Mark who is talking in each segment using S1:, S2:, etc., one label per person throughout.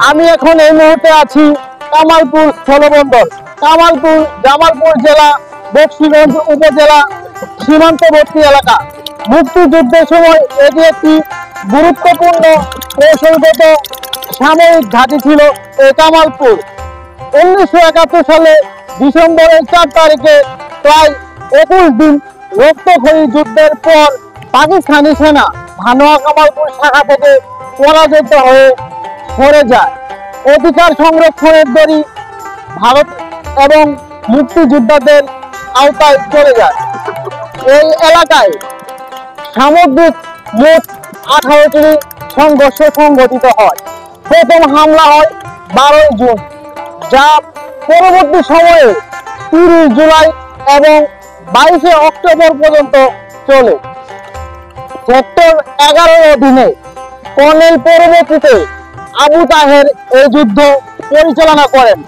S1: আমি এখন এই মুহূর্তে আছি কামালপুর স্থলবন্দর। কামালপুর জামালপুর জেলা, বকশীগঞ্জ উপজেলা সীমান্তবর্তী এলাকা। মুক্তিযুদ্ধের সময় এটি একটি গুরুত্বপূর্ণ কৌশলগত সামরিক ঘাঁটি ছিল এই কামালপুর। 1971 সালে ডিসেম্বরের 4 তারিখে প্রায় 21 দিন রক্তক্ষয়ী যুদ্ধের পর পাকিস্তানি সেনা ভানুয়া কামালপুর শাখা থেকে পরাজিত হয়ে সরে যায়। অধিকার সংরক্ষণের দড়ি ভারত এবং মুক্তিযোদ্ধাদের আওতায় চলে যায়। এই এলাকায় সামগ্রিক মোট 18টি সংঘর্ষ সংঘটিত হয়। প্রথম হামলা হয় 12 জুন, যা পরবর্তী সময়ে 30 জুলাই এবং 22 অক্টোবর পর্যন্ত চলে। সেক্টর 11 অধীনে কর্নেল পরবর্তীতে আবু তাহের এই যুদ্ধ পরিচালনা করেন।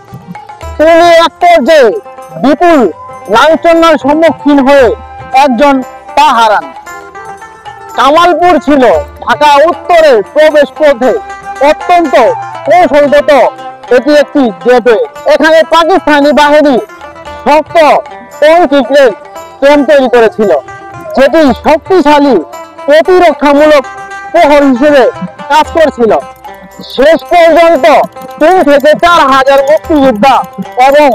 S1: তিনি এক পর্যায়ে বিপুল লাঞ্ছনার সম্মুখীন হয়ে একজন পা হারান। কামালপুর ছিল ঢাকা উত্তরের প্রবেশ পথে অত্যন্ত কৌশলগত এটি একটি গেটওয়ে। এখানে পাকিস্তানি বাহিনী শক্ত কংক্রিটের ক্যাম্প তৈরি করেছিল, যেটি শক্তিশালী প্রতিরক্ষামূলক প্রহর হিসেবে কাজ করছিল। শেষ পর্যন্ত 3 থেকে 4 হাজার মুক্তিযোদ্ধা এবং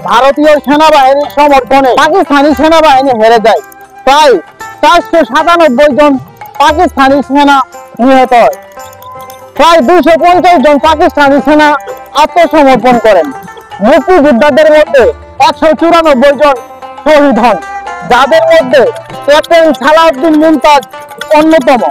S1: ভারতীয় সেনাবাহিনীর সমর্থনে পাকিস্তানি সেনাবাহিনী হেরে যায়। প্রায় 497 জন পাকিস্তানি সেনা নিহত হয়। প্রায় 250 জন পাকিস্তানি সেনা আত্মসমর্পণ করেন। মুক্তিযোদ্ধাদের মধ্যে 194 জন শহীদ হন, যাদের মধ্যে ক্যাপ্টেন সালাউদ্দিন মুমতাজ অন্যতম।